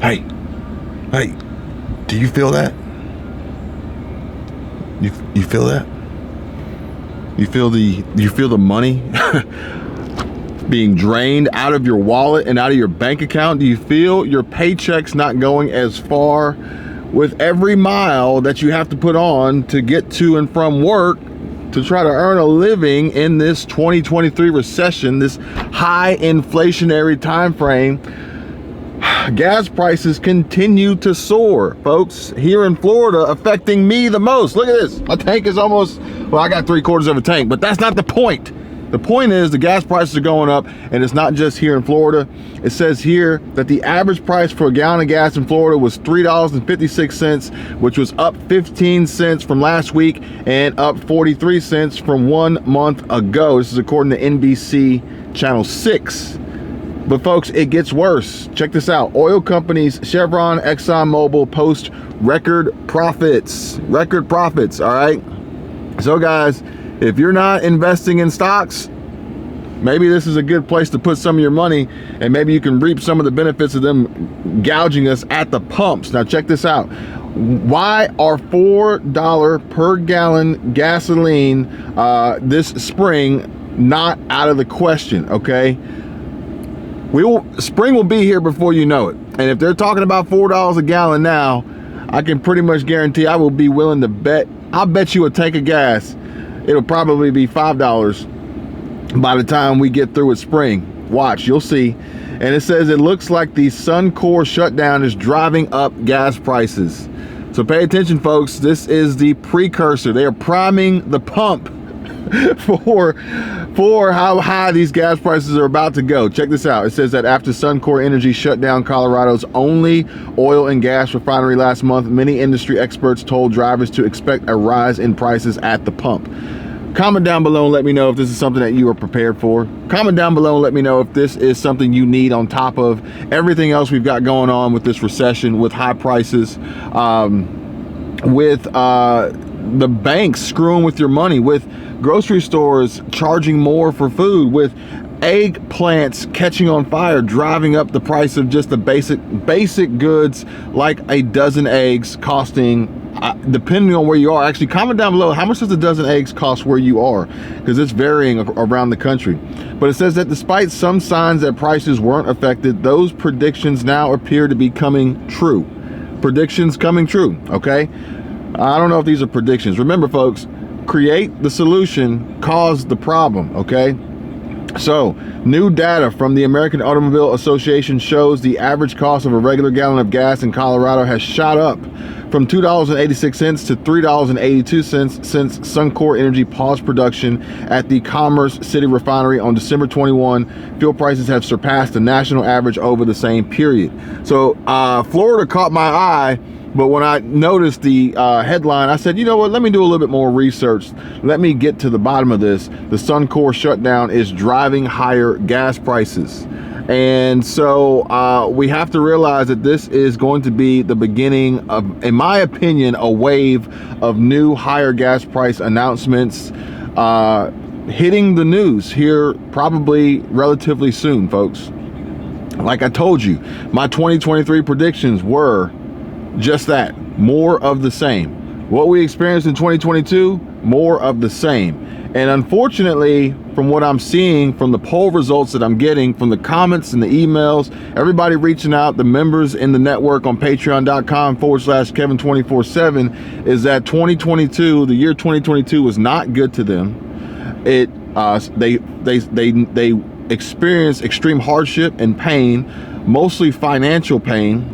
Hey, do you feel that? You feel that? You feel the money being drained out of your wallet and out of your bank account? Do you feel your paychecks not going as far with every mile that you have to put on to get to and from work to try to earn a living in this 2023 recession, this high inflationary time frame? Gas prices continue to soar, folks, here in Florida, affecting me the most. Look at this. My tank is almost, well, I got 3/4 of a tank, but that's not the point. The point is the gas prices are going up, and it's not just here in Florida. It says here that the average price for a gallon of gas in Florida was $3.56, which was up 15 cents from last week and up 43 cents from 1 month ago. This is according to NBC Channel 6. But folks, it gets worse. Check this out. Oil companies Chevron, ExxonMobil post record profits. Record profits, all right? So guys, if you're not investing in stocks, maybe this is a good place to put some of your money, and maybe you can reap some of the benefits of them gouging us at the pumps. Now check this out. Why are $4 per gallon gasoline this spring not out of the question, okay? Spring will be here before you know it. And if they're talking about $4 a gallon now, I can pretty much guarantee I will be willing to bet. I'll bet you a tank of gas, it'll probably be $5 by the time we get through with spring. Watch, you'll see. And it says it looks like the SUNCOR shutdown is driving up gas prices. So pay attention, folks. This is the precursor. They are priming the pump for how high these gas prices are about to go. Check this out. It says that after Suncor Energy shut down Colorado's only oil and gas refinery last month, many industry experts told drivers to expect a rise in prices at the pump. Comment down below and let me know if this is something that you are prepared for. Comment down below and let me know if this is something you need on top of everything else we've got going on with this recession, with high prices, with the banks screwing with your money, with grocery stores charging more for food, with egg plants catching on fire, driving up the price of just the basic goods, like a dozen eggs costing, depending on where you are. Actually, comment down below, how much does a dozen eggs cost where you are? Because it's varying around the country. But it says that despite some signs that prices weren't affected, those predictions now appear to be coming true. Predictions coming true, okay? I don't know if these are predictions. Remember, folks, create the solution, cause the problem, okay? So, new data from the American Automobile Association shows the average cost of a regular gallon of gas in Colorado has shot up from $2.86 to $3.82 since Suncor Energy paused production at the Commerce City refinery on December 21. Fuel prices have surpassed the national average over the same period. So, Florida caught my eye. But when I noticed the headline, I said, you know what, let me do a little bit more research. Let me get to the bottom of this. The Suncor shutdown is driving higher gas prices. And so we have to realize that this is going to be the beginning of, in my opinion, a wave of new higher gas price announcements hitting the news here probably relatively soon, folks. Like I told you, my 2023 predictions were just that, more of the same. What we experienced in 2022, more of the same. And unfortunately, from what I'm seeing, from the poll results that I'm getting, from the comments and the emails, everybody reaching out, the members in the network on patreon.com/Kevin247, is that 2022, the year 2022 was not good to them. They experienced extreme hardship and pain, mostly financial pain.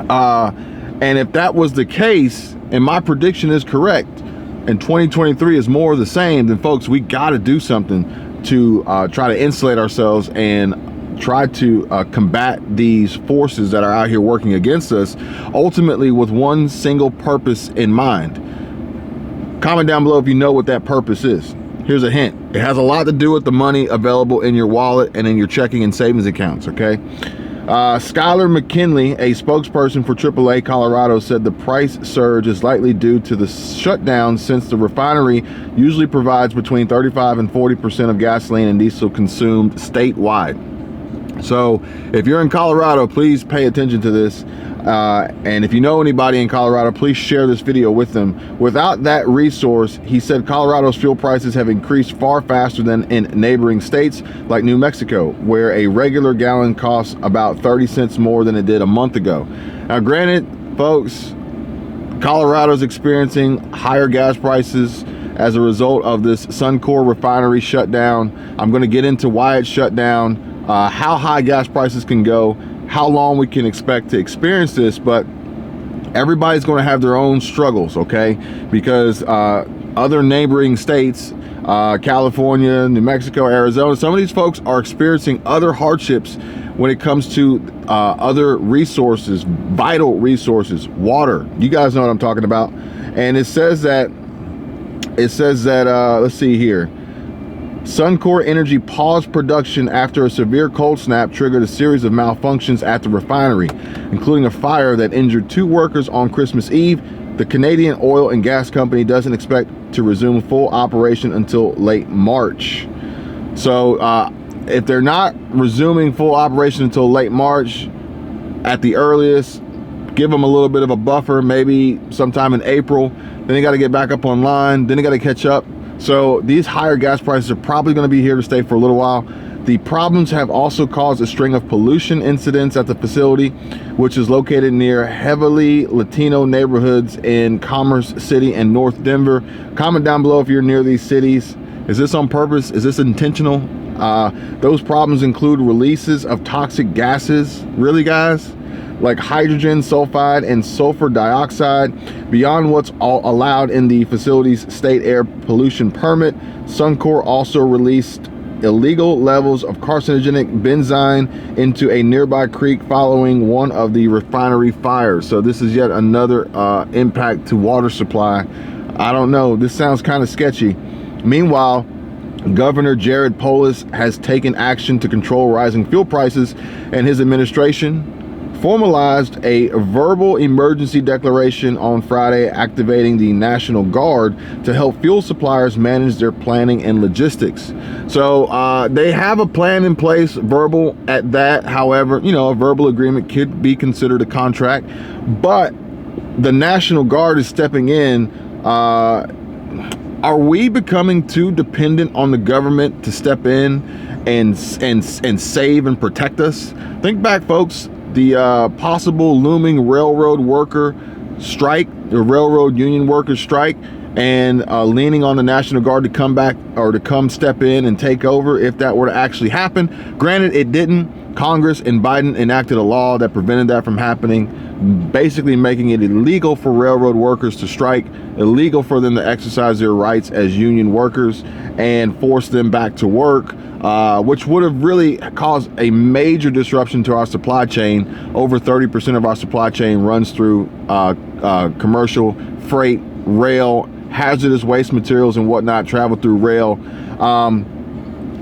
And if that was the case, and my prediction is correct, and 2023 is more of the same, then folks, we got to do something to try to insulate ourselves and try to combat these forces that are out here working against us, ultimately with one single purpose in mind. Comment down below if you know what that purpose is. Here's a hint. It has a lot to do with the money available in your wallet and in your checking and savings accounts, okay? Skylar McKinley, a spokesperson for AAA Colorado, said the price surge is likely due to the shutdown, since the refinery usually provides between 35 and 40% of gasoline and diesel consumed statewide. So if you're in Colorado, please pay attention to this. And if you know anybody in Colorado, please share this video with them. Without that resource, he said Colorado's fuel prices have increased far faster than in neighboring states like New Mexico, where a regular gallon costs about 30 cents more than it did a month ago. Now, granted, folks, Colorado's experiencing higher gas prices as a result of this SUNCOR refinery shutdown. I'm going to get into why it shut down, how high gas prices can go, how long we can expect to experience this, but everybody's going to have their own struggles, okay? Because other neighboring states, California, New Mexico, Arizona, some of these folks are experiencing other hardships when it comes to other resources, vital resources, water. You guys know what I'm talking about. And it says that, let's see here. SUNCOR Energy paused production after a severe cold snap triggered a series of malfunctions at the refinery, including a fire that injured 2 workers on Christmas Eve. The Canadian oil and gas company doesn't expect to resume full operation until late March. So if they're not resuming full operation until late March at the earliest, give them a little bit of a buffer, maybe sometime in April. Then they got to get back up online. Then they got to catch up. So these higher gas prices are probably going to be here to stay for a little while. The problems have also caused a string of pollution incidents at the facility, which is located near heavily Latino neighborhoods in Commerce City and North Denver. Comment down below if you're near these cities. Is this on purpose? Is this intentional? Those problems include releases of toxic gases, really guys, like hydrogen sulfide and sulfur dioxide beyond what's allowed in the facility's state air pollution permit. SUNCOR also released illegal levels of carcinogenic benzene into a nearby creek following one of the refinery fires. So this is yet another impact to water supply. I don't know, this sounds kind of sketchy. Meanwhile, Governor Jared Polis has taken action to control rising fuel prices, and his administration formalized a verbal emergency declaration on Friday, activating the National Guard to help fuel suppliers manage their planning and logistics. So they have a plan in place, verbal at that. However, you know, a verbal agreement could be considered a contract, but the National Guard is stepping in. Are we becoming too dependent on the government to step in and save and protect us? Think back, folks. The possible looming railroad worker strike, the railroad union workers strike, and leaning on the National Guard to come back or to come step in and take over if that were to actually happen. Granted, it didn't. Congress and Biden enacted a law that prevented that from happening, basically making it illegal for railroad workers to strike, illegal for them to exercise their rights as union workers and force them back to work, which would have really caused a major disruption to our supply chain. Over 30% of our supply chain runs through commercial freight, rail, hazardous waste materials and whatnot travel through rail.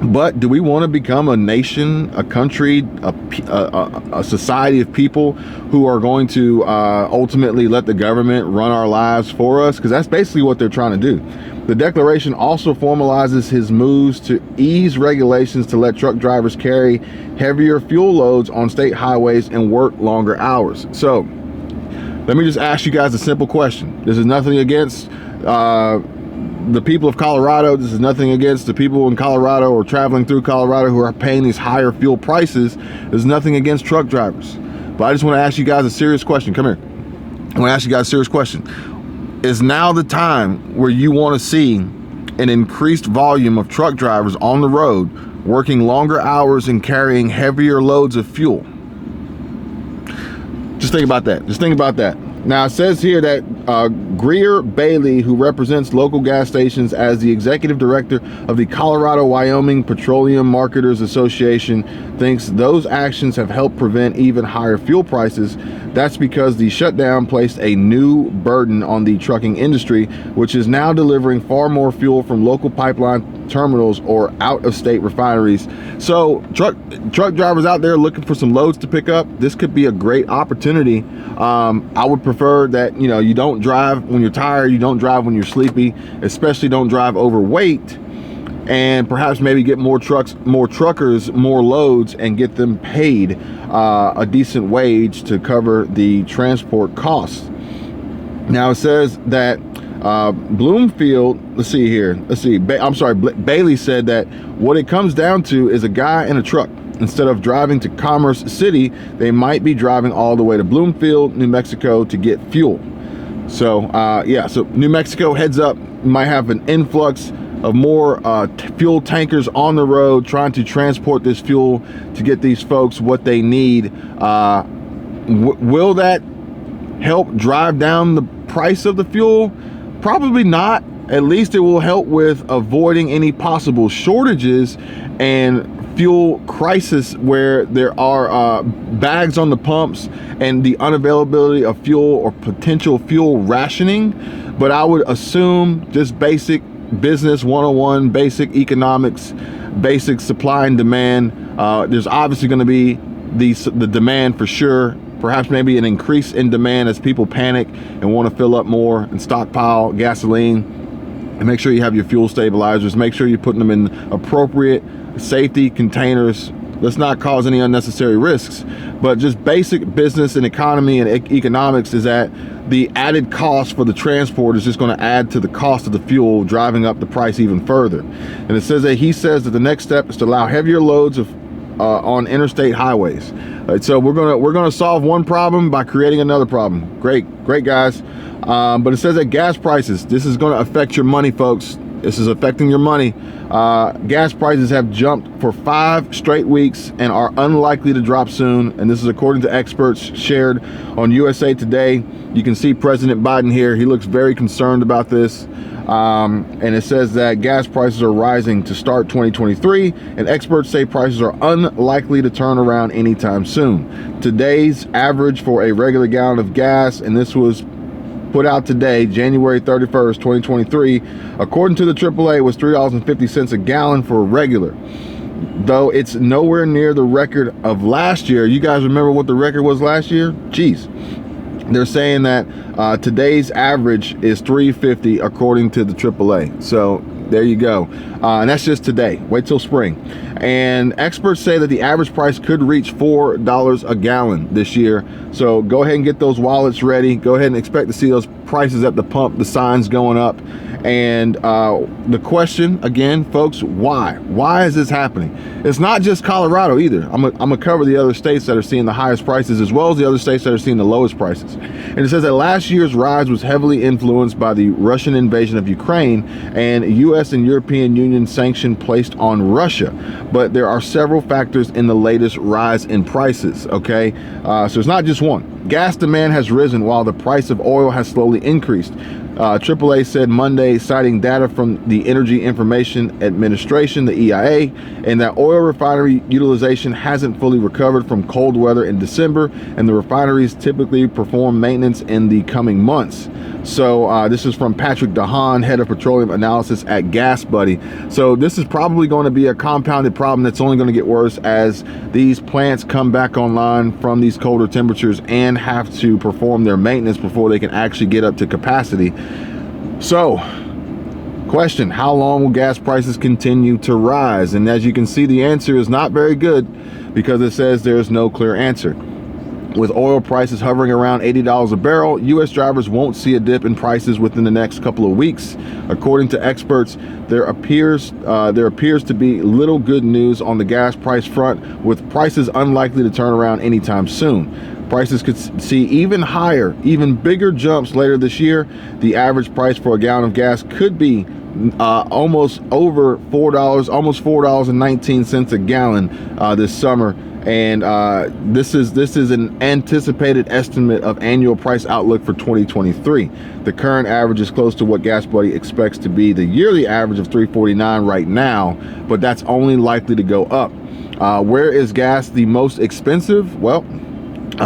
But do we want to become a nation, a country, a society of people who are going to ultimately let the government run our lives for us? Because that's basically what they're trying to do. The declaration also formalizes his moves to ease regulations to let truck drivers carry heavier fuel loads on state highways and work longer hours. So let me just ask you guys a simple question. This is nothing against the people of Colorado. This is nothing against the people in Colorado or traveling through Colorado who are paying these higher fuel prices. There's nothing against truck drivers. But I just want to ask you guys a serious question. Come here. I want to ask you guys a serious question. Is now the time where you want to see an increased volume of truck drivers on the road working longer hours and carrying heavier loads of fuel? Just think about that. Just think about that. Now, it says here that Greer Bailey, who represents local gas stations as the executive director of the Colorado-Wyoming Petroleum Marketers Association, thinks those actions have helped prevent even higher fuel prices. That's because the shutdown placed a new burden on the trucking industry, which is now delivering far more fuel from local pipeline terminals or out-of-state refineries. So truck drivers out there looking for some loads to pick up, this could be a great opportunity. I would prefer that, you know, you don't drive when you're tired, you don't drive when you're sleepy, especially don't drive overweight. and perhaps maybe get more trucks, more truckers, more loads, and get them paid a decent wage to cover the transport costs. Now it says that Bloomfield, Bailey said that what it comes down to is a guy in a truck. Instead of driving to Commerce City, they might be driving all the way to Bloomfield, New Mexico to get fuel. So yeah, so New Mexico, heads up, might have an influx of more fuel tankers on the road trying to transport this fuel to get these folks what they need. Will that help drive down the price of the fuel? Probably not. At least it will help with avoiding any possible shortages and fuel crisis where there are bags on the pumps and the unavailability of fuel or potential fuel rationing. But I would assume, just basic business 101, basic economics, basic supply and demand, there's obviously going to be the demand for sure. Perhaps maybe an increase in demand as people panic and want to fill up more and stockpile gasoline. And make sure you have your fuel stabilizers. Make sure you're putting them in appropriate safety containers. Let's not cause any unnecessary risks. But just basic business and economy and economics is that the added cost for the transport is just going to add to the cost of the fuel, driving up the price even further. And it says that he says that the next step is to allow heavier loads of on interstate highways. So we're gonna solve one problem by creating another problem. Great guys. But it says that gas prices, this is going to affect your money, folks. This is affecting your money. Gas prices have jumped for 5 straight weeks and are unlikely to drop soon. And this is according to experts shared on USA Today. You can see President Biden here. He looks very concerned about this. And it says that gas prices are rising to start 2023, and experts say prices are unlikely to turn around anytime soon. Today's average for a regular gallon of gas, and this was put out today, January 31st, 2023, according to the AAA, was $3.50 a gallon for a regular. Though it's nowhere near the record of last year. You guys remember what the record was last year? Jeez. They're saying that today's average is $3.50 according to the AAA. So there you go. And that's just today. Wait till spring. And experts say that the average price could reach $4 a gallon this year. So go ahead and get those wallets ready. Go ahead and expect to see those prices at the pump, the signs going up. And the question again, folks, why? Why is this happening? It's not just Colorado either. I'm gonna cover the other states that are seeing the highest prices, as well as the other states that are seeing the lowest prices. And it says that last year's rise was heavily influenced by the Russian invasion of Ukraine and US and European Union sanction placed on Russia. But there are several factors in the latest rise in prices, okay? So it's not just one. Gas demand has risen while the price of oil has slowly increased. AAA said Monday, citing data from the Energy Information Administration, the EIA, and that oil refinery utilization hasn't fully recovered from cold weather in December, and the refineries typically perform maintenance in the coming months. So this is from Patrick DeHaan, head of petroleum analysis at Gas Buddy. So this is probably going to be a compounded problem that's only going to get worse as these plants come back online from these colder temperatures and have to perform their maintenance before they can actually get up to capacity. So, question, how long will gas prices continue to rise? And as you can see, the answer is not very good because it says there's no clear answer. With oil prices hovering around $80 a barrel, U.S. drivers won't see a dip in prices within the next couple of weeks. According to experts, there appears to be little good news on the gas price front, with prices unlikely to turn around anytime soon. Prices could see even higher, even bigger jumps later this year. The average price for a gallon of gas could be almost over $4, almost $4.19 a gallon this summer. And this is an anticipated estimate of annual price outlook for 2023. The current average is close to what Gas Buddy expects to be the yearly average of $3.49 right now, but that's only likely to go up. Where is gas the most expensive? Well,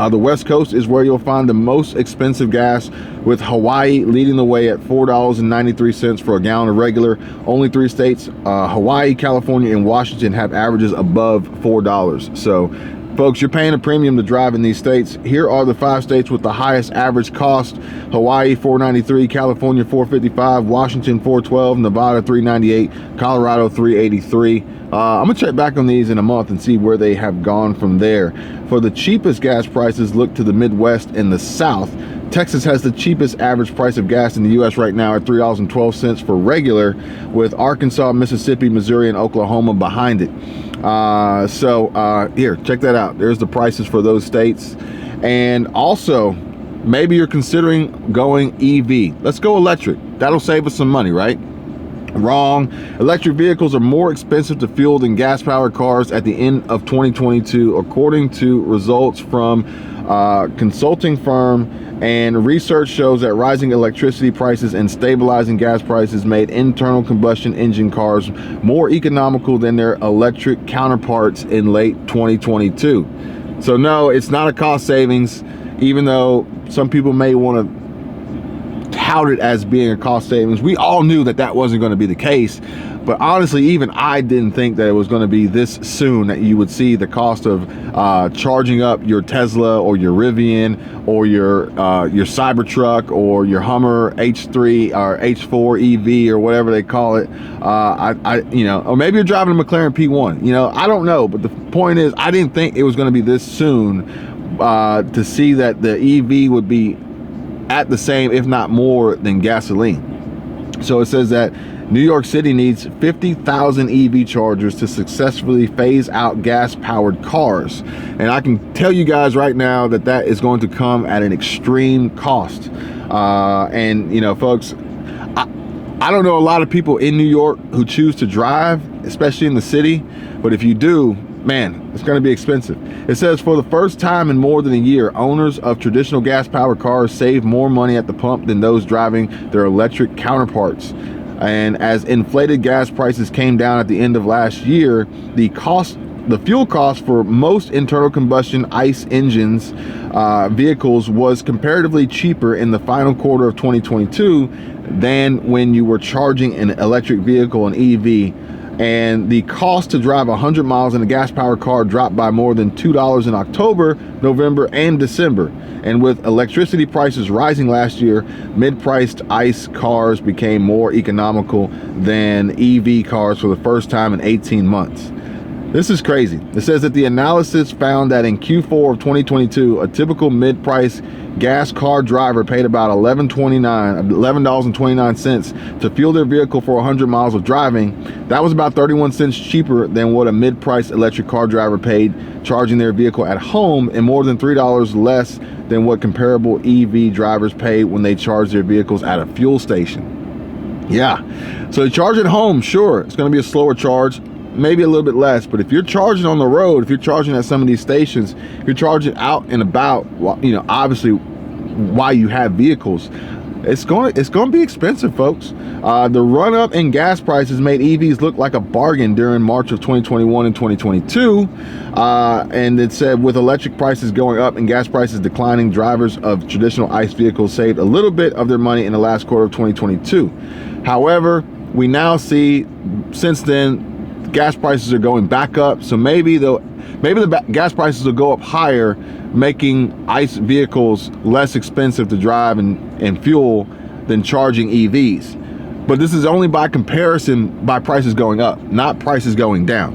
the West Coast is where you'll find the most expensive gas, with Hawaii leading the way at $4.93 for a gallon of regular. Only 3 states, Hawaii, California, and Washington, have averages above $4. So Folks, you're paying a premium to drive in these states. Here are the 5 states with the highest average cost: Hawaii $493, California $455, Washington $412, Nevada $398, Colorado $383. I'm gonna check back on these in a month and see where they have gone from there. For the cheapest gas prices, look to the Midwest and the South. Texas has the cheapest average price of gas in the U.S. right now at $3.12 for regular, with Arkansas, Mississippi, Missouri, and Oklahoma behind it. Here, check that out. There's the prices for those states. And also, maybe you're considering going EV. Let's go electric. That'll save us some money, right? Wrong. Electric vehicles are more expensive to fuel than gas-powered cars at the end of 2022, according to results from consulting firm. And research shows that rising electricity prices and stabilizing gas prices made internal combustion engine cars more economical than their electric counterparts in late 2022. So no, it's not a cost savings, even though some people may want to tout it as being a cost savings. We all knew that that wasn't going to be the case. But honestly, even I didn't think that it was going to be this soon that you would see the cost of charging up your Tesla or your Rivian or your Cybertruck or your Hummer H3 or H4 EV or whatever they call it. Or maybe you're driving a McLaren P1. I don't know. But the point is, I didn't think it was going to be this soon to see that the EV would be at the same, if not more, than gasoline. So it says that New York City needs 50,000 EV chargers to successfully phase out gas-powered cars. And I can tell you guys right now that that is going to come at an extreme cost. Folks, I don't know a lot of people in New York who choose to drive, especially in the city. But if you do, man, it's going to be expensive. It says for the first time in more than a year, owners of traditional gas-powered cars save more money at the pump than those driving their electric counterparts. And as inflated gas prices came down at the end of last year, the fuel cost for most internal combustion ICE engines vehicles was comparatively cheaper in the final quarter of 2022 than when you were charging an electric vehicle, an EV. And the cost to drive 100 miles in a gas-powered car dropped by more than $2 in October, November, and December. And with electricity prices rising last year, mid-priced ICE cars became more economical than EV cars for the first time in 18 months. This is crazy. It says that the analysis found that in Q4 of 2022, a typical mid-price gas car driver paid about $11.29 to fuel their vehicle for 100 miles of driving. That was about 31 cents cheaper than what a mid-price electric car driver paid charging their vehicle at home, and more than $3 less than what comparable EV drivers paid when they charge their vehicles at a fuel station. Yeah, so you charge at home, sure, it's going to be a slower charge, maybe a little bit less. But if you're charging on the road, if you're charging at some of these stations, if you're charging out and about, obviously while you have vehicles, it's going to be expensive, folks. The run up in gas prices made EVs look like a bargain during March of 2021 and 2022. And it said with electric prices going up and gas prices declining, drivers of traditional ICE vehicles saved a little bit of their money in the last quarter of 2022. However, we now see since then gas prices are going back up, so maybe the gas prices will go up higher, making ICE vehicles less expensive to drive and fuel than charging EVs. But this is only by comparison by prices going up, not prices going down.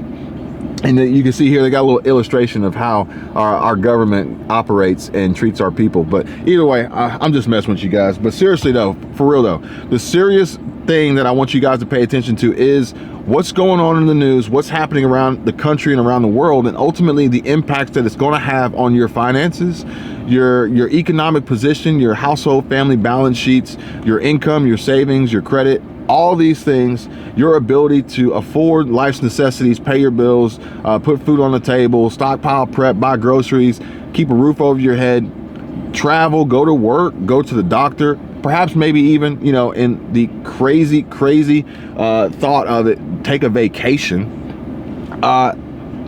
And you can see here they got a little illustration of how our government operates and treats our people. But either way, I'm just messing with you guys. But seriously though, for real though, the serious thing that I want you guys to pay attention to is what's going on in the news, what's happening around the country and around the world, and ultimately the impacts that it's going to have on your finances, your economic position, your household family balance sheets, your income, your savings, your credit, all these things, your ability to afford life's necessities, pay your bills, put food on the table, stockpile, prep, buy groceries, keep a roof over your head, travel, go to work, go to the doctor, perhaps maybe even, in the crazy thought of it, take a vacation.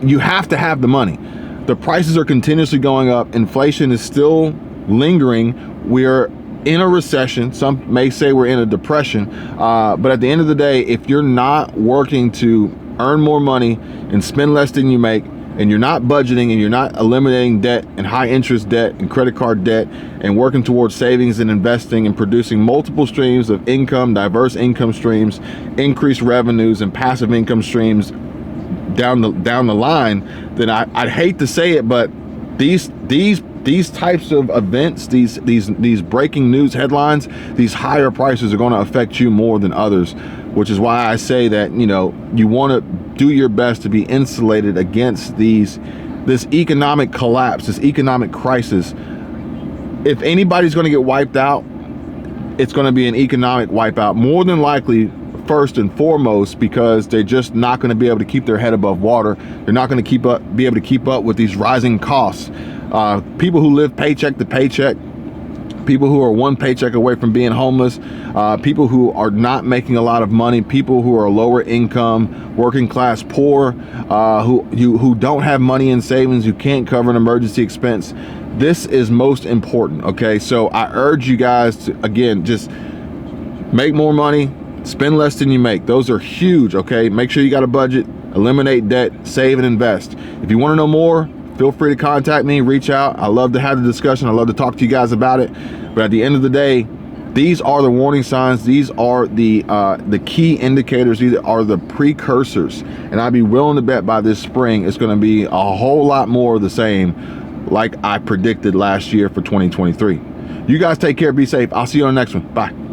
You have to have the money. The prices are continuously going up. Inflation is still lingering. We're in a recession. Some may say we're in a depression. But at the end of the day, if you're not working to earn more money and spend less than you make, and you're not budgeting, and you're not eliminating debt and high interest debt and credit card debt, and working towards savings and investing and producing multiple streams of income, diverse income streams, increased revenues and passive income streams down the line, then I'd hate to say it, but these types of events, these breaking news headlines, these higher prices are going to affect you more than others, which is why I say that, you know, you want to do your best to be insulated against this economic collapse, this economic crisis. If anybody's going to get wiped out, it's going to be an economic wipeout, more than likely, first and foremost, because they're just not going to be able to keep their head above water. They're not going to be able to keep up with these rising costs. People who live paycheck to paycheck, people who are one paycheck away from being homeless, people who are not making a lot of money, people who are lower income, working class poor, who don't have money in savings, who can't cover an emergency expense. This is most important, okay? So I urge you guys to, again, just make more money, spend less than you make. Those are huge, okay? Make sure you got a budget, eliminate debt, save and invest. If you want to know more, feel free to contact me, reach out. I love to have the discussion. I love to talk to you guys about it. But at the end of the day, these are the warning signs. These are the key indicators. These are the precursors. And I'd be willing to bet by this spring, it's going to be a whole lot more of the same, like I predicted last year for 2023. You guys take care, be safe. I'll see you on the next one. Bye.